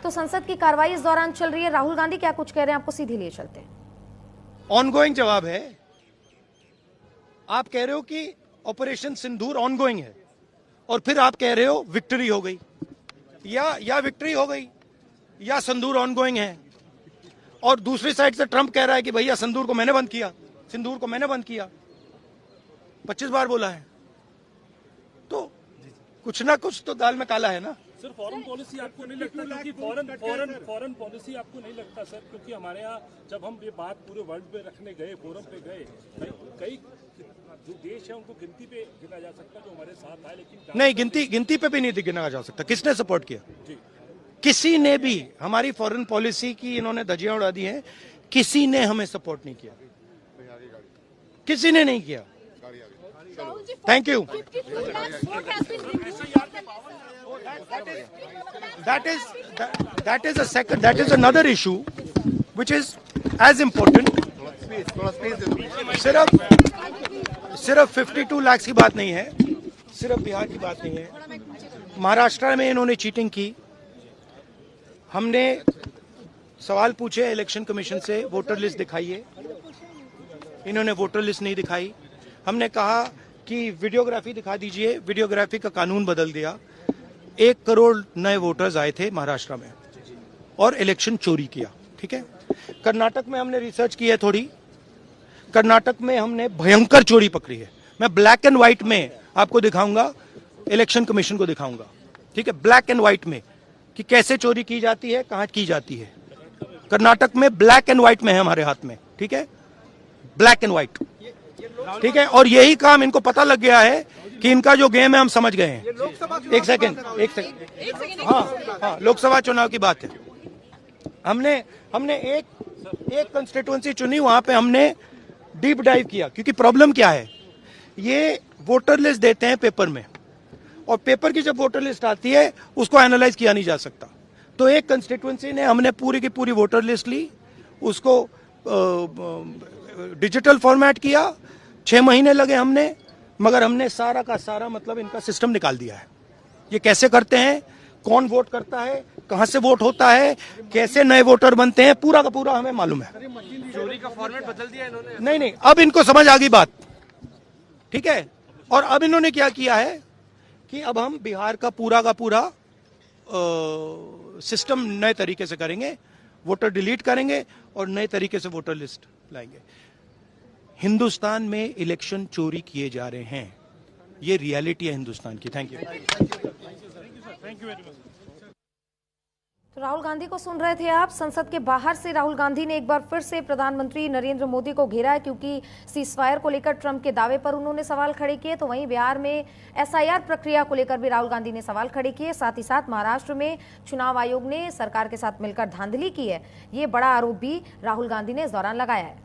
तो संसद की कार्रवाई इस दौरान चल रही है, राहुल गांधी क्या कुछ कह रहे हैं, आपको सीधे लिए चलते हैं। ऑनगोइंग जवाब है। आप कह रहे हो कि ऑपरेशन सिंदूर ऑनगोइंग है और फिर आप कह रहे हो विक्ट्री हो गई, या विक्ट्री हो गई या सिंदूर ऑनगोइंग है। और दूसरी साइड से ट्रंप कह रहा है कि भैया सिंदूर को मैंने बंद किया, सिंदूर को मैंने बंद किया, 25 बार बोला है। तो कुछ ना कुछ तो दाल में काला है ना। सर फॉरेन पॉलिसी आपको नहीं लगता, क्योंकि फॉरेन पॉलिसी आपको नहीं लगता सर, क्योंकि हमारे यहाँ जब हम ये बात पूरे वर्ल्ड पे रखने गए, फोरम पे गए, कई जो देश है उनको गिनती पे गिना जा सकता है जो हमारे साथ आए, लेकिन नहीं, गिनती पे भी नहीं गिना जा सकता। किसने सपोर्ट किया? किसी ने भी। हमारी फॉरेन पॉलिसी की इन्होंने धज्जियां उड़ा दी हैं, किसी ने हमें सपोर्ट नहीं किया, किसी ने नहीं किया। Thank you. That is another issue which is as important. सिर्फ 52 लाख की बात नहीं है, सिर्फ बिहार की बात नहीं है। महाराष्ट्र में इन्होंने चीटिंग की। हमने सवाल पूछे इलेक्शन कमीशन से, वोटर लिस्ट दिखाइए, इन्होंने वोटर लिस्ट नहीं दिखाई। हमने कहा कि वीडियोग्राफी दिखा दीजिए, वीडियोग्राफी का कानून बदल दिया। 1 करोड़ नए वोटर्स आए थे महाराष्ट्र में और इलेक्शन चोरी किया। ठीक है। कर्नाटक में हमने रिसर्च की है थोड़ी, कर्नाटक में हमने भयंकर चोरी पकड़ी है। मैं ब्लैक एंड व्हाइट में आपको दिखाऊंगा, इलेक्शन कमीशन को दिखाऊंगा। ठीक है, ब्लैक एंड व्हाइट में कि कैसे चोरी की जाती है, कहां की जाती है। कर्नाटक में ब्लैक एंड व्हाइट में है हमारे हाथ में। ठीक है, ब्लैक एंड व्हाइट। ठीक है, और यही काम इनको पता लग गया है कि इनका जो गेम है हम समझ गए हैं। एक सेकेंड। हाँ, लोकसभा चुनाव की बात है। हमने एक कंस्टिट्यूएंसी चुनी, वहां पे हमने डीप डाइव किया, क्योंकि प्रॉब्लम क्या है, ये वोटर लिस्ट देते हैं पेपर में, और पेपर की जब वोटर लिस्ट आती है उसको एनालाइज किया नहीं जा सकता। तो एक कंस्टिट्यूएंसी ने हमने पूरी की पूरी वोटर लिस्ट ली, उसको डिजिटल फॉर्मेट किया। 6 महीने लगे हमने, मगर हमने सारा का सारा मतलब इनका सिस्टम निकाल दिया है। ये कैसे करते हैं, कौन वोट करता है, कहां से वोट होता है, कैसे नए वोटर बनते हैं, पूरा का पूरा हमें मालूम है। चोरी का फॉर्मेट बदल दिया इन्होंने। नहीं, अब इनको समझ आ गई बात। ठीक है, और अब इन्होंने क्या किया है कि अब हम बिहार का पूरा सिस्टम नए तरीके से करेंगे, वोटर डिलीट करेंगे और नए तरीके से वोटर लिस्ट लाएंगे। हिंदुस्तान में इलेक्शन चोरी किए जा रहे हैं, ये रियलिटी है हिंदुस्तान की। Thank you. तो राहुल गांधी को सुन रहे थे आप। संसद के बाहर से राहुल गांधी ने एक बार फिर से प्रधानमंत्री नरेंद्र मोदी को घेरा है, क्योंकि सीजफायर को लेकर ट्रंप के दावे पर उन्होंने सवाल खड़े किए। तो वहीं बिहार में एसआईआर प्रक्रिया को लेकर भी राहुल गांधी ने सवाल खड़े किए। साथ ही साथ महाराष्ट्र में चुनाव आयोग ने सरकार के साथ मिलकर धांधली की है, ये बड़ा आरोप भी राहुल गांधी ने इस दौरान लगाया है।